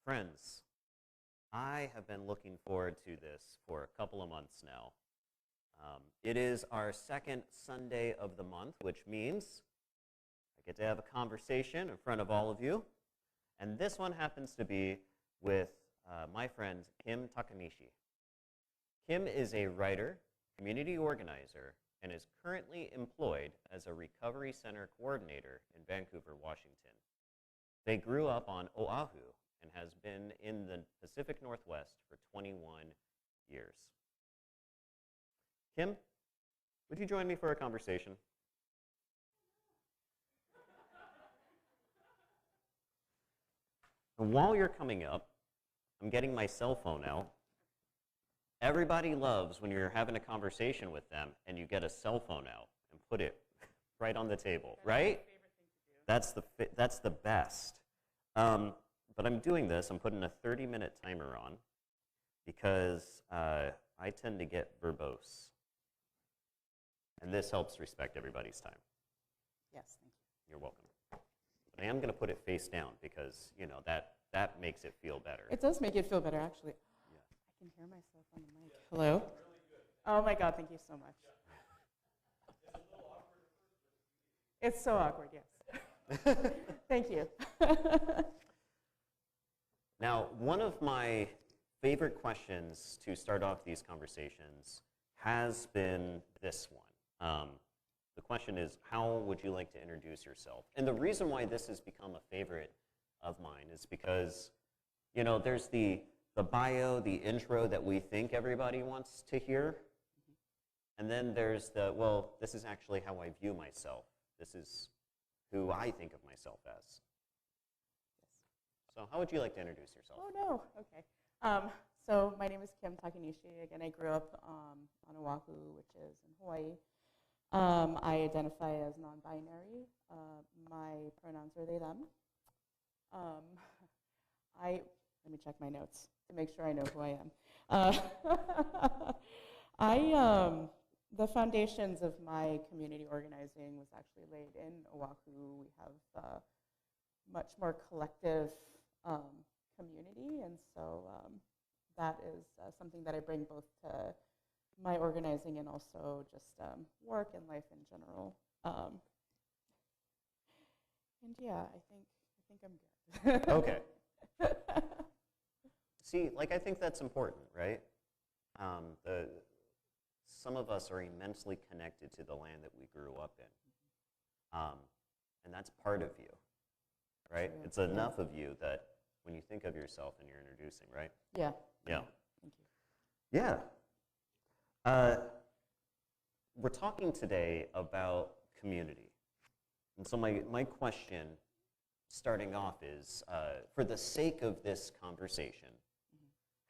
Friends, I have been looking forward to this for a couple of months now. It is our second Sunday of the month, which means I get to have a conversation in front of all of you. And this one happens to be with my friend Kim Takenishi. Kim is a writer, community organizer, and is currently employed as a recovery center coordinator in Vancouver, Washington. They grew up on Oahu and has been in the Pacific Northwest for 21 years. Kim, would you join me for a conversation? And while you're coming up, I'm getting my cell phone out. Everybody loves when you're having a conversation with them and you get a cell phone out and put it right on the table, right? That's the best. But I'm doing this, I'm putting a 30-minute timer on because I tend to get verbose. And this helps respect everybody's time. Yes, thank you. You're welcome. But I am going to put it face down because, you know, that makes it feel better. It does make it feel better, actually. Yeah. I can hear myself on the mic. Hello? Oh my God, thank you so much. It's so awkward, yes. Thank you. Now, one of my favorite questions to start off these conversations has been this one. The question is, how would you like to introduce yourself? And the reason why this has become a favorite of mine is because, you know, there's the bio, the intro that we think everybody wants to hear. And then there's the, well, this is actually how I view myself. This is who I think of myself as. So how would you like to introduce yourself? Oh, no. Okay. So my name is Kim Takenishi. Again, I grew up on Oahu, which is in Hawaii. I identify as non-binary. My pronouns are they, them. Let me check my notes to make sure I know who I am. The foundations of my community organizing was actually laid in Oahu. We have much more collective community, and so that is something that I bring both to my organizing and also just work and life in general. And yeah, I think I'm good. Okay. See, like, I think that's important, right? Some of us are immensely connected to the land that we grew up in. And that's part of you, right? True. It's enough of you that when you think of yourself and you're introducing, right? Yeah. Yeah. Thank you. Yeah. We're talking today about community. And so my question starting off is, for the sake of this conversation,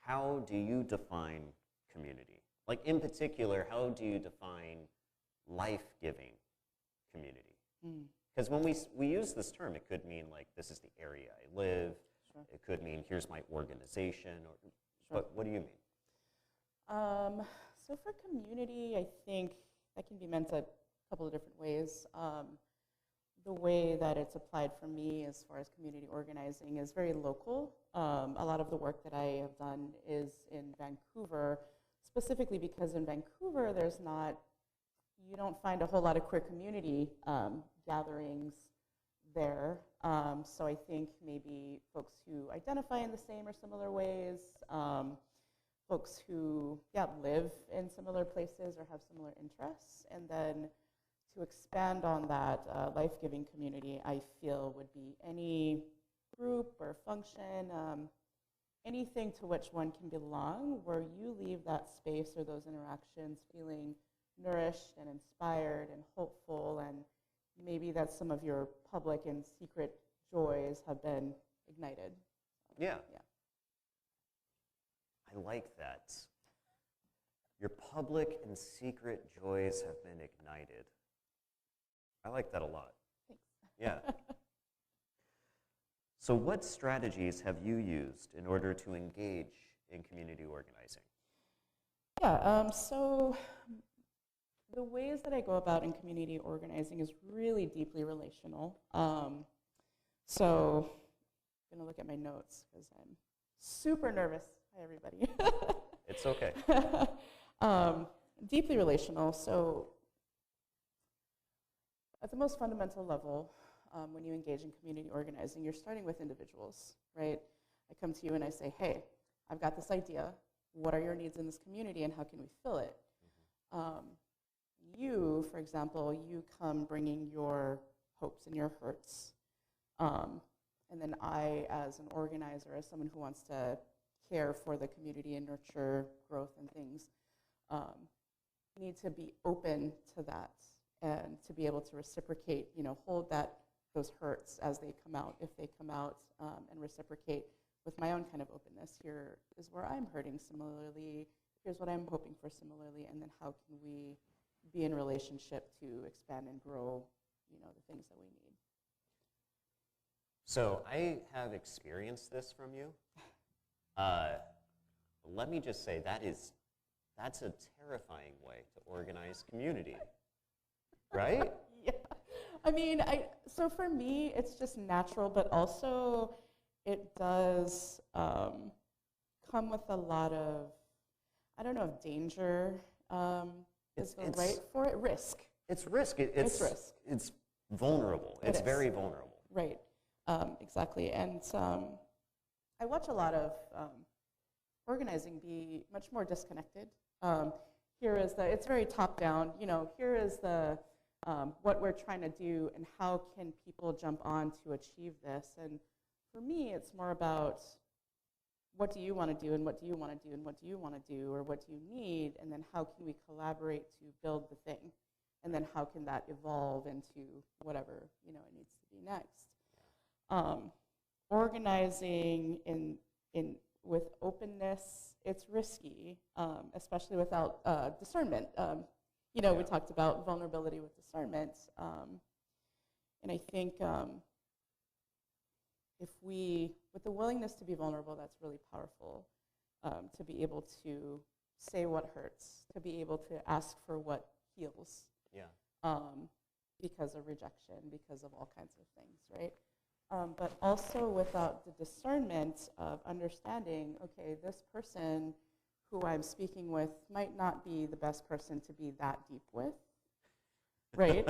how do you define community? Like, in particular, how do you define life-giving community? Because when we use this term, it could mean, like, this is the area I live. Sure. It could mean, here's my organization. Or, Sure. but what do you mean? So for community, I think that can be meant a couple of different ways. The way that it's applied for me as far as community organizing is very local. A lot of the work that I have done is in Vancouver, specifically because in Vancouver you don't find a whole lot of queer community gatherings there. So I think maybe folks who identify in the same or similar ways, folks who live in similar places or have similar interests, and then to expand on that, life-giving community, I feel, would be any group or function, anything to which one can belong, where you leave that space or those interactions feeling nourished and inspired and hopeful, and maybe that some of your public and secret joys have been ignited. Yeah. Yeah. I like that. Your public and secret joys have been ignited. I like that a lot. Thanks. Yeah. So what strategies have you used in order to engage in community organizing? Yeah, so the ways that I go about in community organizing is really deeply relational. So I'm going to look at my notes because I'm Super nervous. Hi, everybody. It's okay. Deeply relational. So at the most fundamental level, when you engage in community organizing, you're starting with individuals, right? I come to you and I say, hey, I've got this idea. What are your needs in this community and how can we fill it? You, for example, you come bringing your hopes and your hurts. And then I, as an organizer, as someone who wants to care for the community and nurture growth and things, need to be open to that and to be able to reciprocate, hold those hurts as they come out, if they come out, and reciprocate with my own kind of openness. Here is where I'm hurting similarly. Here's what I'm hoping for similarly, and then how can we be in relationship to expand and grow, the things that we need. So I have experienced this from you. Let me just say that's a terrifying way to organize community, right? Yeah. I mean, so for me, it's just natural, but also it does come with a lot of, I don't know if danger is the right for it, risk. It's risk. It's risk. It's vulnerable. It's very vulnerable. Right. Exactly. And I watch a lot of organizing be much more disconnected. Here is it's very top down. Here is what we're trying to do and how can people jump on to achieve this. And for me, it's more about what do you want to do and what do you want to do and what do you want to do or what do you need, and then how can we collaborate to build the thing, and then how can that evolve into whatever it needs to be next. Organizing with openness, it's risky, especially without discernment. We talked about vulnerability with discernment, and I think with the willingness to be vulnerable, that's really powerful. To be able to say what hurts, to be able to ask for what heals. Yeah. Because of rejection, because of all kinds of things, right? But also without the discernment of understanding, okay, this person who I'm speaking with might not be the best person to be that deep with, right?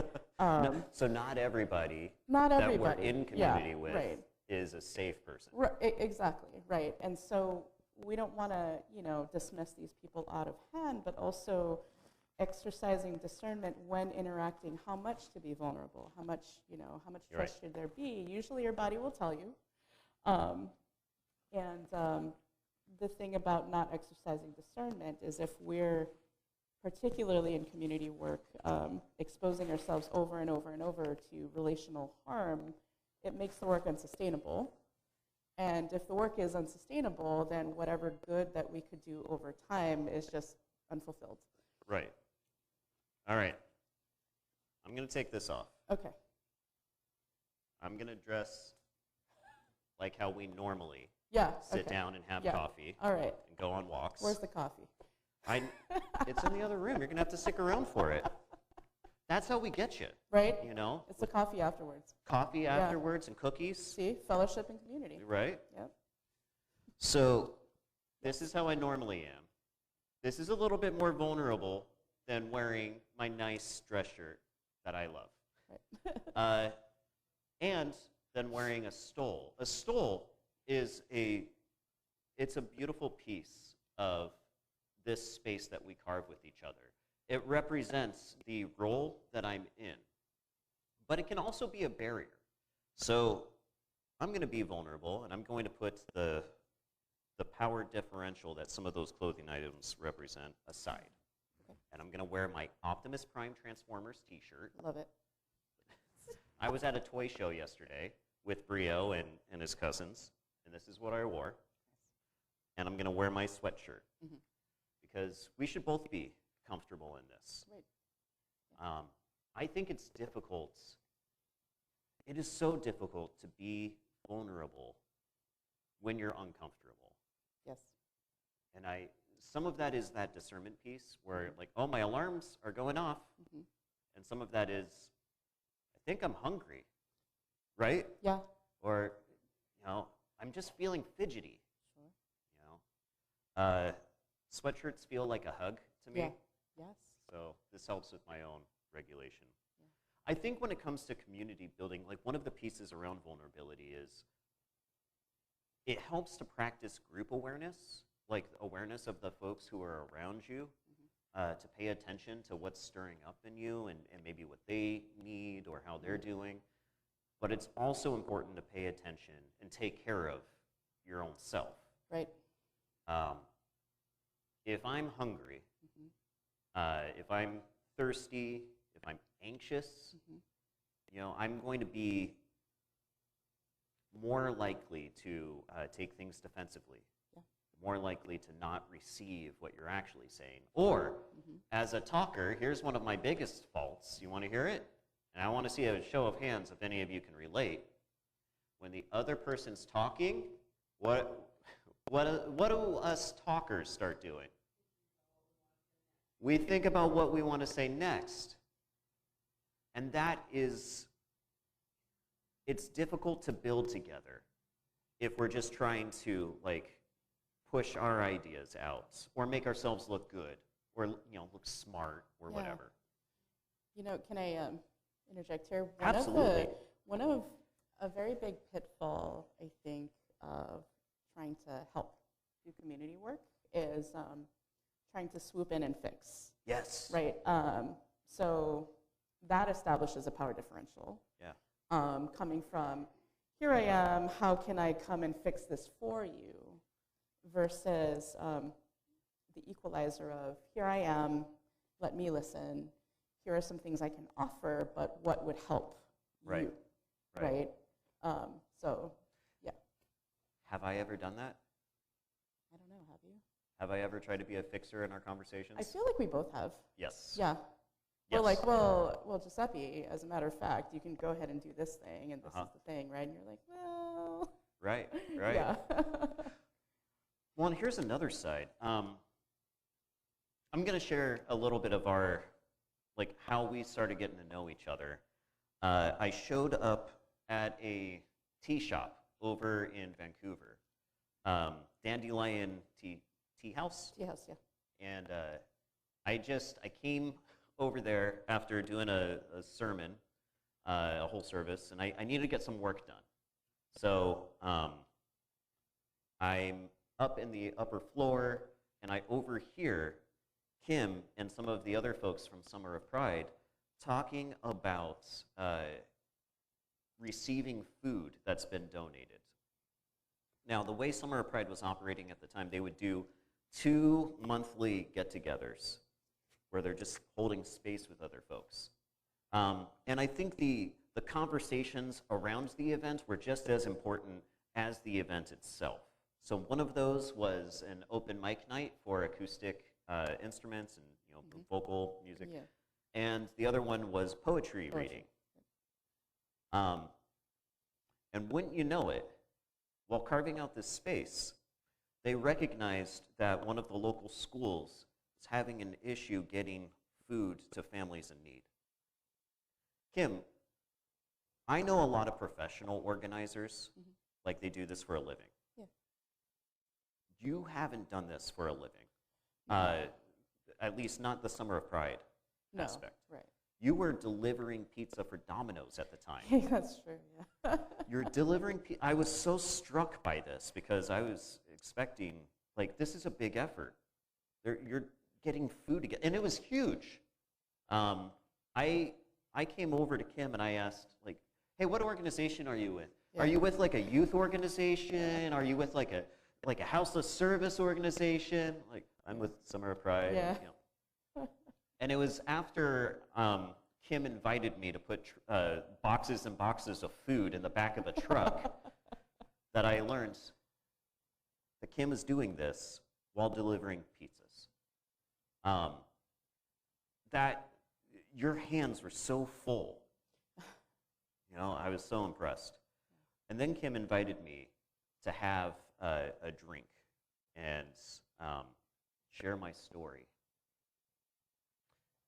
So not everybody that we're in community with right. is a safe person. Right, exactly, right. And so we don't want to, dismiss these people out of hand, but also exercising discernment when interacting, how much to be vulnerable, how much trust should there be. Usually your body will tell you. The thing about not exercising discernment is if we're, particularly in community work, exposing ourselves over and over and over to relational harm, it makes the work unsustainable. And if the work is unsustainable, then whatever good that we could do over time is just unfulfilled. Right. All right. I'm going to take this off. Okay. I'm going to dress like how we normally sit okay. down and have coffee. All right. And go on walks. Where's the coffee? It's in the other room. You're going to have to stick around for it. That's how we get you. Right? It's the coffee afterwards. Coffee afterwards and cookies. See? Fellowship and community. Right? Yep. So this is how I normally am. This is a little bit more vulnerable than wearing my nice dress shirt that I love. Right. And then wearing a stole. A stole is it's a beautiful piece of this space that we carve with each other. It represents the role that I'm in, but it can also be a barrier. So I'm going to be vulnerable, and I'm going to put the power differential that some of those clothing items represent aside. Okay. And I'm going to wear my Optimus Prime Transformers t-shirt. Love it. I was at a toy show yesterday with Brio and his cousins, and this is what I wore. And I'm going to wear my sweatshirt because we should both be comfortable in this. Right. Yeah. I think it's difficult. It is so difficult to be vulnerable when you're uncomfortable. Yes. And some of that is that discernment piece where like, oh, my alarms are going off. And some of that is, I think I'm hungry, right? Yeah. Or, I'm just feeling fidgety. Sure. Sweatshirts feel like a hug to me. Yeah. Yes. So this helps with my own regulation. Yeah. I think when it comes to community building, like one of the pieces around vulnerability is it helps to practice group awareness, like awareness of the folks who are around you, to pay attention to what's stirring up in you and maybe what they need or how they're doing. But it's also important to pay attention and take care of your own self. Right. If I'm hungry, if I'm thirsty, if I'm anxious, you know, I'm going to be more likely to take things defensively, more likely to not receive what you're actually saying. Or, as a talker, here's one of my biggest faults. You want to hear it? And I want to see a show of hands if any of you can relate. When the other person's talking, what do us talkers start doing? We think about what we want to say next. And that is, it's difficult to build together if we're just trying to, like, push our ideas out or make ourselves look good or, you know, look smart or whatever. You know, can I interject here? Absolutely. One of a very big pitfall, I think, of trying to help do community work is trying to swoop in and fix. Yes. Right. So that establishes a power differential. Yeah. Coming from, here I am, how can I come and fix this for you? Versus the equalizer of, here I am, let me listen. Here are some things I can offer, but what would help you? Right. So, yeah. Have I ever done that? I don't know, have you? Have I ever tried to be a fixer in our conversations? I feel like we both have. Yes. Yeah. Yes. We're like, well, Giuseppe, as a matter of fact, you can go ahead and do this thing, and this is the thing, right? And you're like, well. Right. Yeah. Well, and here's another side. I'm going to share a little bit of our, like, how we started getting to know each other. I showed up at a tea shop over in Vancouver, Dandelion Tea House. Tea House, yeah. And I came over there after doing a sermon, a whole service, and I needed to get some work done. So I'm up in the upper floor, and I overhear Kim and some of the other folks from Summer of Pride talking about receiving food that's been donated. Now, the way Summer of Pride was operating at the time, they would do 2 monthly get-togethers where they're just holding space with other folks. And I think the conversations around the event were just as important as the event itself. So one of those was an open mic night for acoustic instruments and, you know, vocal music. Yeah. And the other one was poetry reading. And wouldn't you know it, while carving out this space, they recognized that one of the local schools is having an issue getting food to families in need. Kim, I know a lot of professional organizers, like they do this for a living. Yeah. You haven't done this for a living, at least not the Summer of Pride aspect. Right. You were delivering pizza for Domino's at the time. That's true, yeah. You're delivering pizza. I was so struck by this because I was expecting, like, this is a big effort. You're getting food together, and it was huge. I came over to Kim and I asked, like, hey, what organization are you with? Yeah. Are you with, like, a youth organization? Are you with, like a houseless service organization? Like, I'm with Summer of Pride. Yeah. You know. And it was after Kim invited me to put boxes and boxes of food in the back of a truck that I learned that Kim is doing this while delivering pizzas. That your hands were so full. You know, I was so impressed. And then Kim invited me to have a drink and share my story.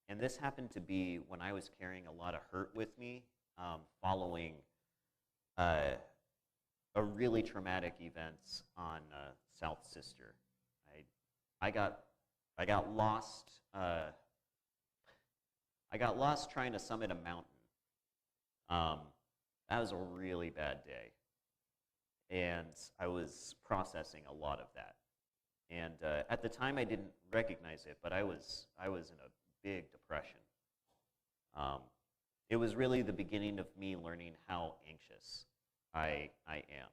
And this happened to be when I was carrying a lot of hurt with me following a really traumatic event on South Sister. I got lost. I got lost trying to summit a mountain. That was a really bad day, and I was processing a lot of that. And at the time, I didn't recognize it, but I was in a big depression. It was really the beginning of me learning how anxious I am.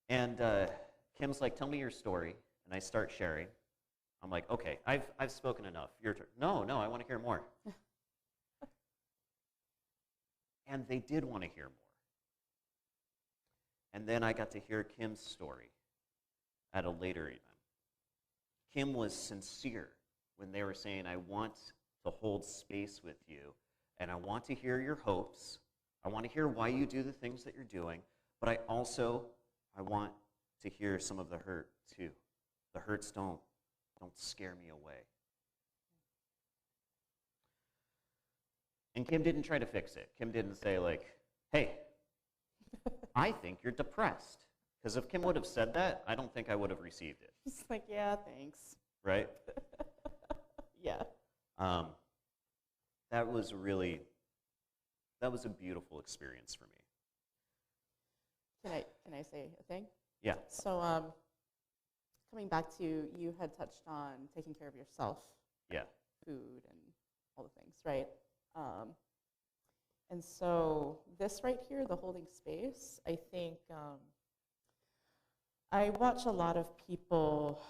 And Kim's like, "Tell me your story," and I start sharing. I'm like, "Okay, I've spoken enough. Your turn." No, I want to hear more. And they did want to hear more. And then I got to hear Kim's story at a later event. Kim was sincere when they were saying, "I want to hold space with you, and I want to hear your hopes. I want to hear why you do the things that you're doing, but I want to hear some of the hurt too. The hurts don't scare me away." And Kim didn't try to fix it. Kim didn't say like, "Hey, I think you're depressed." Because if Kim would have said that, I don't think I would have received it. It's like, yeah, thanks. Right? Yeah. That was a beautiful experience for me. Can I say a thing? Yeah. So coming back to, you had touched on taking care of yourself. Yeah. Food and all the things, right? And so this right here, the holding space, I think I watch a lot of people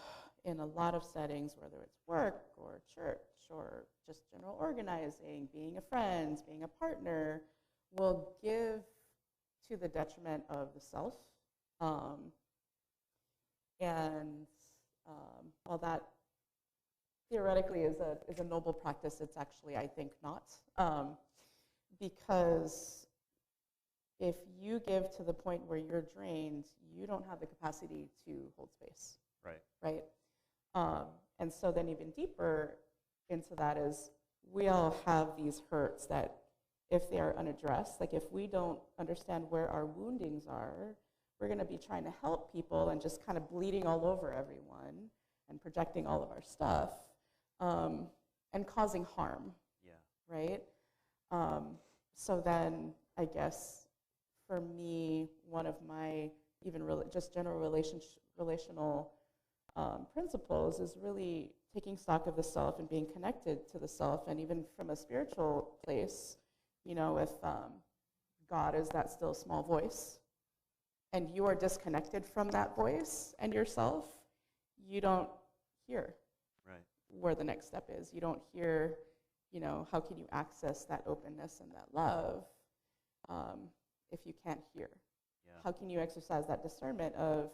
in a lot of settings, whether it's work or church or just general organizing, being a friend, being a partner, will give to the detriment of the self. While that theoretically is a noble practice, it's actually, I think, not. Because if you give to the point where you're drained, you don't have the capacity to hold space. Right? And so then even deeper into that is, we all have these hurts that if they are unaddressed, like if we don't understand where our woundings are, we're going to be trying to help people and just kind of bleeding all over everyone and projecting all of our stuff and causing harm. Yeah. Right? So then I guess for me, one of my even just general relational principles is really taking stock of the self and being connected to the self, and even from a spiritual place, if God is that still small voice, and you are disconnected from that voice and yourself, you don't hear where the next step is. You don't hear, how can you access that openness and that love if you can't hear? Yeah. How can you exercise that discernment of,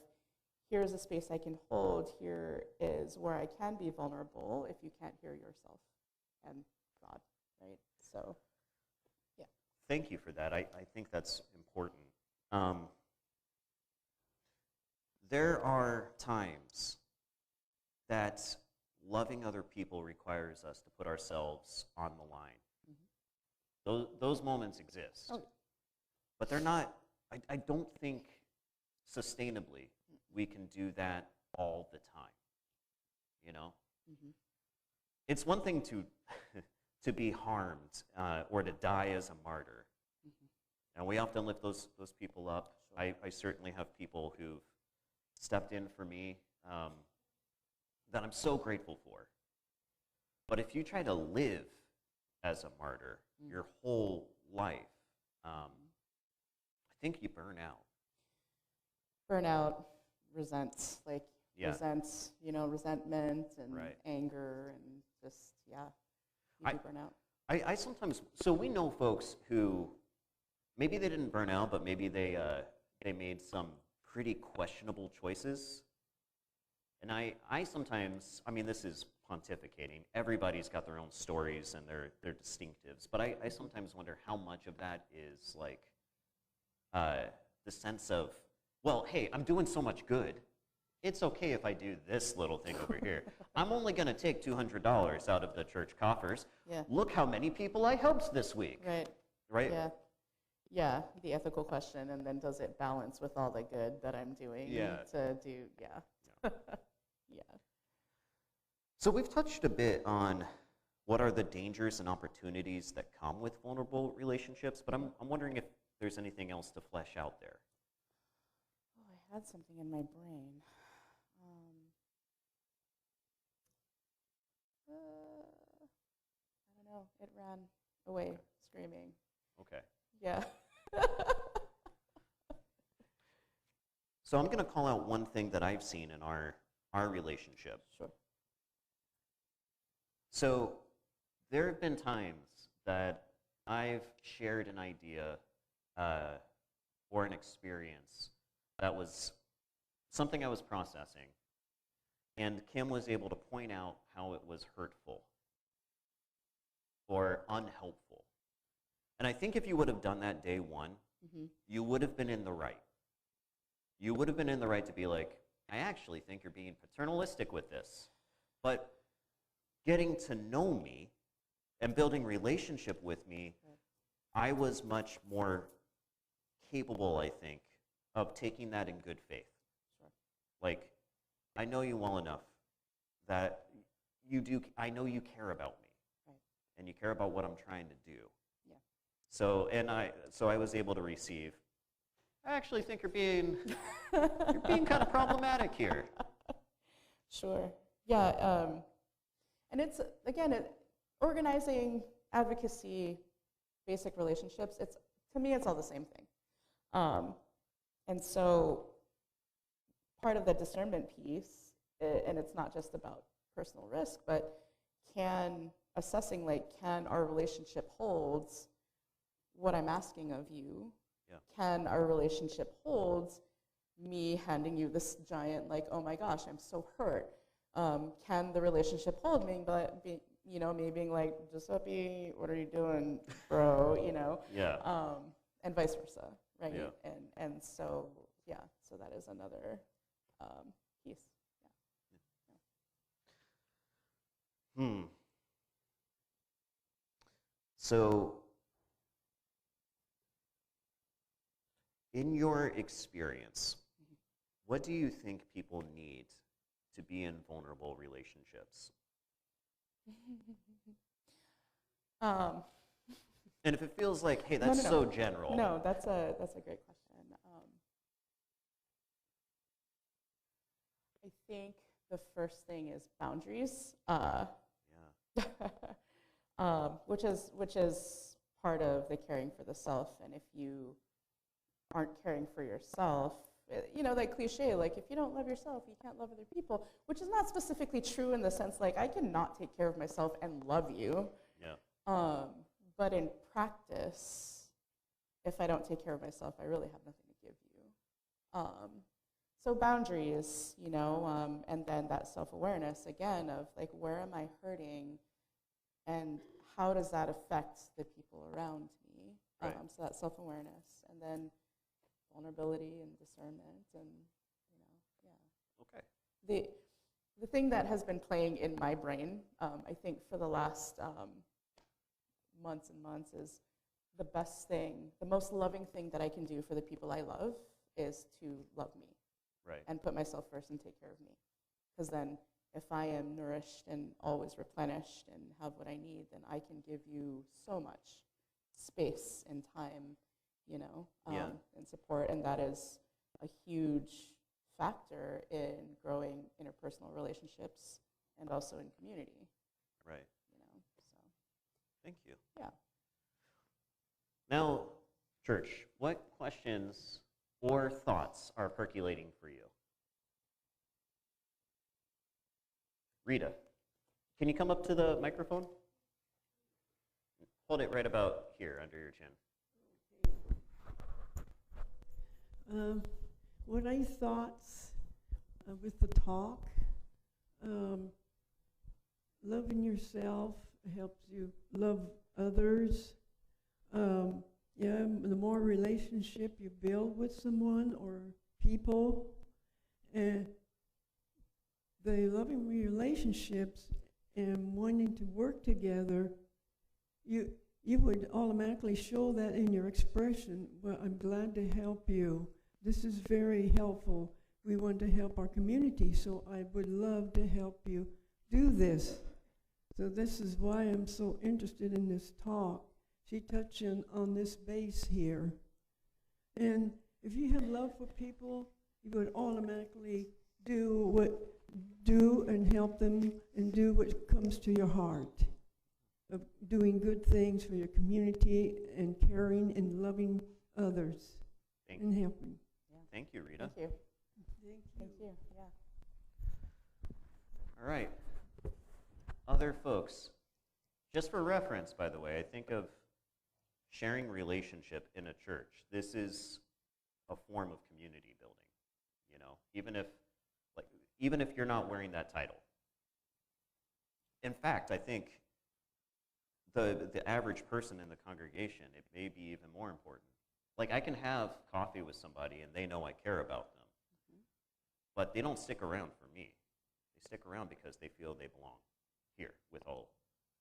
here's a space I can hold, here is where I can be vulnerable if you can't hear yourself and God, right? So, yeah. Thank you for that. I think that's important. There are times that loving other people requires us to put ourselves on the line. Mm-hmm. Those moments exist. Oh. But they're not, I don't think sustainably we can do that all the time. Mm-hmm. It's one thing to be harmed or to die as a martyr. Mm-hmm. And we often lift those people up. Sure. I certainly have people who've stepped in for me that I'm so grateful for. But if you try to live as a martyr your whole life, I think you burn out. Burnout, resentment and anger and just, you burn out. I sometimes, so we know folks who, maybe they didn't burn out, but maybe they made some pretty questionable choices. And I sometimes, this is pontificating. Everybody's got their own stories and their distinctives. But I sometimes wonder how much of that is like the sense of, well, hey, I'm doing so much good. It's okay if I do this little thing over here. I'm only going to take $200 out of the church coffers. Yeah. Look how many people I helped this week. Right? Yeah. Yeah, the ethical question, and then does it balance with all the good that I'm doing to do, Yeah. So we've touched a bit on what are the dangers and opportunities that come with vulnerable relationships, but I'm wondering if there's anything else to flesh out there. Oh, I had something in my brain. I don't know. It ran away screaming. Okay. Yeah. So I'm going to call out one thing that I've seen in our relationship. Sure. So there have been times that I've shared an idea or an experience that was something I was processing, and Kim was able to point out how it was hurtful or unhelpful. And I think if you would have done that day one, you would have been in the right. You would have been in the right to be like, I actually think you're being paternalistic with this. But getting to know me and building relationship with me, I was much more capable, I think, of taking that in good faith. Sure. Like, I know you well enough that I know you care about me. Right. And you care about what I'm trying to do. Yeah. So I was able to receive, I actually think you're being kind of problematic here. Sure. Yeah. And it's, again, organizing, advocacy, basic relationships, to me, it's all the same thing. And so part of the discernment piece, and it's not just about personal risk, but assessing, like, can our relationship hold what I'm asking of you? Yeah. Can our relationship hold me handing you this giant, like, oh my gosh, I'm so hurt? Can the relationship hold me being like, Giuseppe, what are you doing, bro? Yeah. And vice versa, right? Yeah. And so, yeah, so that is another piece. Yeah. So, in your experience, what do you think people need to be in vulnerable relationships? And if it feels like, hey, that's so general. No, that's a great question. I think the first thing is boundaries. Which is part of the caring for the self. And if you aren't caring for yourself, that cliche, like, if you don't love yourself, you can't love other people, which is not specifically true in the sense, like, I cannot take care of myself and love you. Yeah. But in practice, if I don't take care of myself, I really have nothing to give you. So boundaries, and then that self-awareness, again, of, like, where am I hurting? And how does that affect the people around me? Right. So that self-awareness, and then vulnerability and discernment, and yeah. Okay. The thing that has been playing in my brain, I think for the last months and months, is the best thing, the most loving thing that I can do for the people I love is to love me. Right. And put myself first and take care of me. Because then, if I am nourished and always replenished and have what I need, then I can give you so much space and time, and support. And that is a huge factor in growing interpersonal relationships and also in community. Right. So. Thank you. Yeah. Now, church, what questions or thoughts are percolating for you? Rita, can you come up to the microphone? Hold it right about here under your chin. What I thought with the talk, loving yourself helps you love others. The more relationship you build with someone or people, and the loving relationships and wanting to work together, you would automatically show that in your expression. Well, I'm glad to help you. This is very helpful. we want to help our community, so I would love to help you do this. So this is why I'm so interested in this talk. She touched on this base here. And if you have love for people, you would automatically do and help them and do what comes to your heart of doing good things for your community and caring and loving others and helping. Yeah. Thank you, Rita. Thank you. Thank you. Yeah. All right. Other folks. Just for reference, by the way, I think of sharing relationship in a church. This is a form of community building, you know, even if you're not wearing that title. In fact, I think the average person in the congregation, it may be even more important. Like, I can have coffee with somebody and they know I care about them, but they don't stick around for me. They stick around because they feel they belong here with all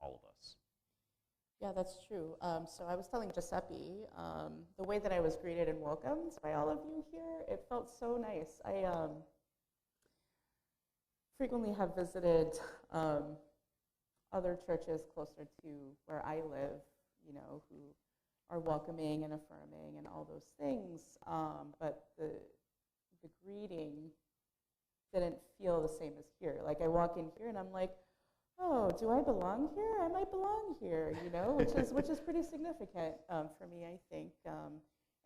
of us. Yeah, that's true. So I was telling Giuseppe, the way that I was greeted and welcomed by all of you here, it felt so nice. I frequently have visited other churches closer to where I live, you know, who are welcoming and affirming and all those things, but the greeting didn't feel the same as here. Like, I walk in here and I'm like, oh, do I belong here? I might belong here, you know, which is pretty significant for me, I think.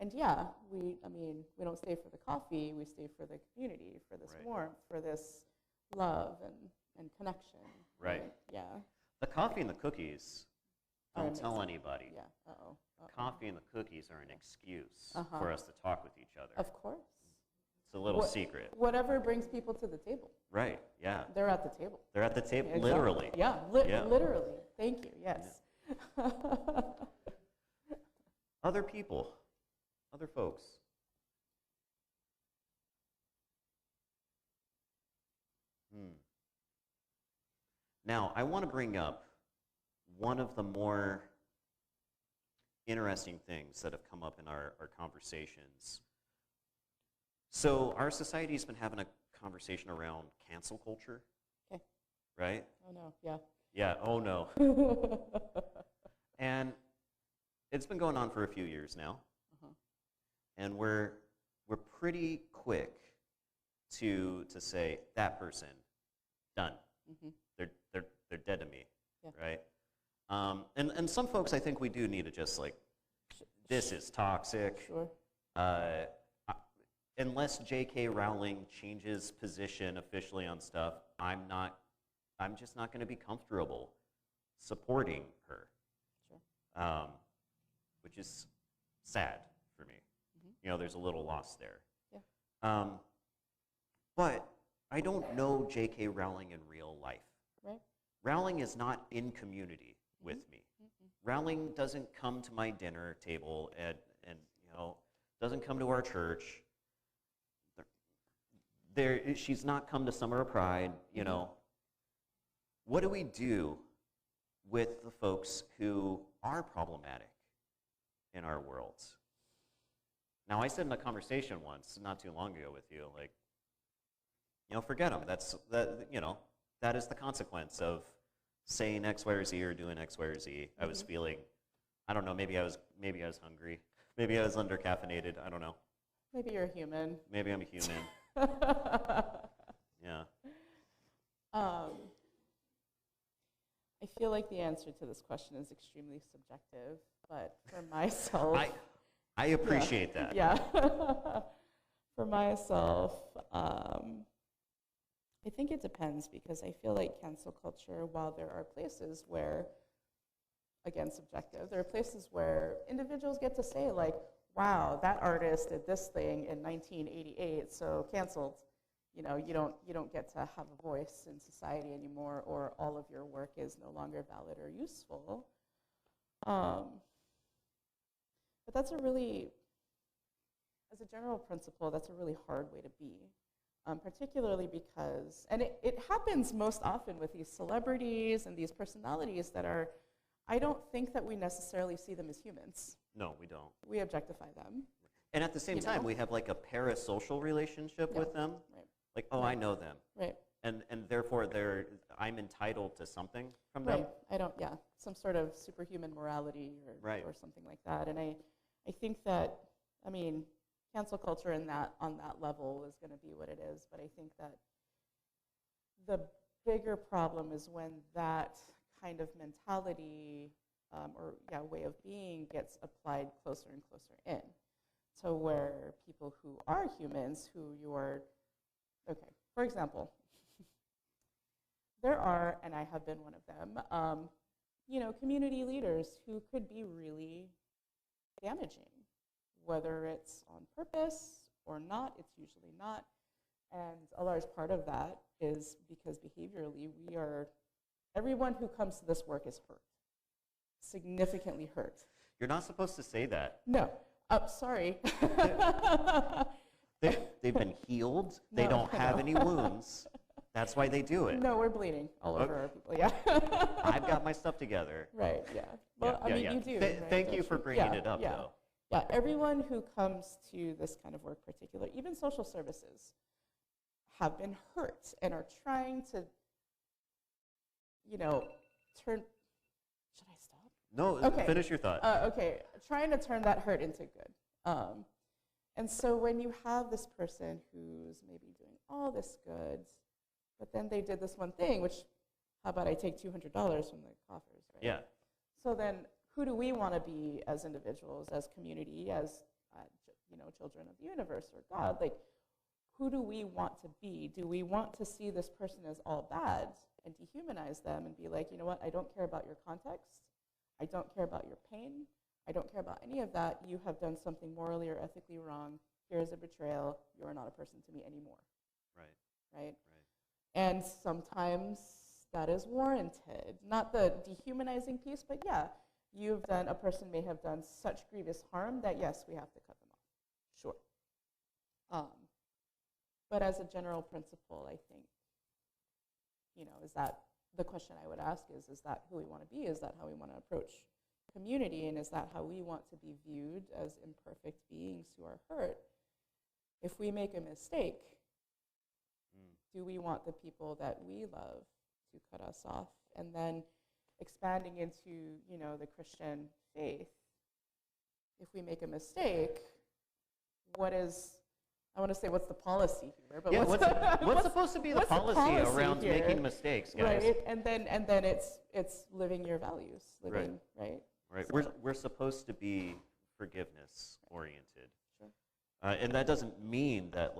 And yeah, we don't stay for the coffee, we stay for the community, for this warmth, for this love and connection. Right. Yeah. The coffee and the cookies, don't amazing. tell anybody. Yeah. Coffee and the cookies are an excuse for us to talk with each other. Of course. It's a little secret. Whatever brings people to the table. Right, yeah. They're at the table. They're at the table, Exactly. literally. Yeah, Yeah. literally. Thank you, yes. Yeah. Other people, other folks. Now, I want to bring up one of the more interesting things that have come up in our conversations. So our society's been having a conversation around cancel culture, Okay. right? Oh, no, yeah. Yeah, oh no. And it's been going on for a few years now. And we're pretty quick to say, that person, done. They're dead to me, right? And some folks, I think we do need to just like, this is toxic. Sure. Unless J.K. Rowling changes position officially on stuff, I'm just not going to be comfortable supporting her, Sure. Which is sad for me. You know, there's a little loss there. Yeah. But I don't know J.K. Rowling in real life. Right. Rowling is not in community with me. Rowling doesn't come to my dinner table and you know, doesn't come to our church. She's not come to Summer of Pride, you know. What do we do with the folks who are problematic in our worlds? Now, I said in a conversation once, not too long ago with you, like, you know, forget them. You know, that is the consequence of saying X, Y, or Z or doing X, Y, or Z. I was feeling, I don't know, maybe I was hungry. Maybe I was under-caffeinated. I don't know. Maybe you're human. Maybe I'm a human. Yeah. I feel like the answer to this question is extremely subjective, but for myself, I appreciate that. Yeah. For myself, I think it depends, because I feel like cancel culture, while there are places where, again, subjective, there are places where individuals get to say, like, wow, that artist did this thing in 1988, so canceled. You know, you don't get to have a voice in society anymore, or all of your work is no longer valid or useful. But that's a really, as a general principle, that's a really hard way to be, particularly because, and it happens most often with these celebrities and these personalities that are, I don't think that we necessarily see them as humans. No, we don't. We objectify them. And at the same You time, know? we have like a parasocial relationship Yeah. with them. Right. Like, oh, I know them. Right. And therefore, I'm entitled to something from them. Right. I don't, yeah, some sort of superhuman morality or something like that. And I think that, I mean, cancel culture on that level is going to be what it is. But I think that the bigger problem is when that kind of mentality way of being gets applied closer and closer in to where people who are humans, who you are, okay, for example, there are, and I have been one of them, community leaders who could be really damaging, whether it's on purpose or not. It's usually not. And a large part of that is because behaviorally everyone who comes to this work is hurt, significantly hurt. You're not supposed to say that. No, sorry. They've been healed. They No, don't have any wounds. That's why they do it. No, we're bleeding all over our people, yeah. I've got my stuff together. Right, yeah. Well, I mean, you do. Right? Thank you for bringing it up, yeah. though. Yeah, everyone who comes to this kind of work, particular, even social services, have been hurt and are trying to, turn. Should I stop? No, Okay. Finish your thought. Okay, trying to turn that hurt into good. And so when you have this person who's maybe doing all this good, but then they did this one thing, which, how about I take $200 from the coffers, right? Yeah. So then who do we want to be as individuals, as community, as children of the universe or God? Like, who do we want to be? Do we want to see this person as all bad and dehumanize them and be like, you know what, I don't care about your context. I don't care about your pain. I don't care about any of that. You have done something morally or ethically wrong. Here is a betrayal. You are not a person to me anymore. Right? And sometimes that is warranted. Not the dehumanizing piece, but yeah, a person may have done such grievous harm that yes, we have to cut them off. Sure. But as a general principle, I think, is that the question I would ask is that who we want to be? Is that how we want to approach community? And is that how we want to be viewed as imperfect beings who are hurt? If we make a mistake, do we want the people that we love to cut us off? And then expanding into, the Christian faith, if we make a mistake, I want to say what's the policy here, but yeah, what's supposed to be the policy around here? Making mistakes, guys? Right, and then it's living your values, right? Right. So. We're supposed to be forgiveness oriented. Sure. And that doesn't mean that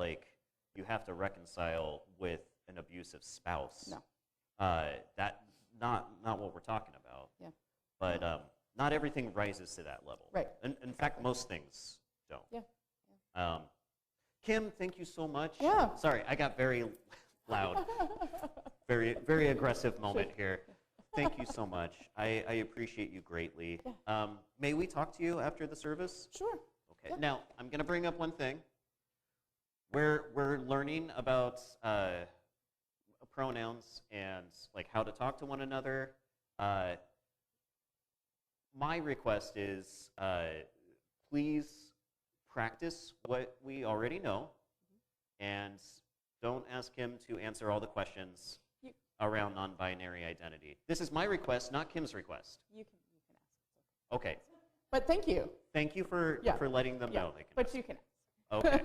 you have to reconcile with an abusive spouse. No. That not what we're talking about. Yeah. But not everything rises to that level. Right. In fact, most things don't. Yeah. Kim, thank you so much. Yeah. Sorry, I got very loud. Very, very aggressive moment here. Thank you so much. I appreciate you greatly. Yeah. May we talk to you after the service? Sure. Okay. Yeah. Now, I'm going to bring up one thing. We're learning about pronouns and how to talk to one another. My request is please practice what we already know, and don't ask him to answer all the questions around non-binary identity. This is my request, not Kim's request. You can ask. Okay. But thank you. Thank you for letting them know they can. But you can ask. Okay.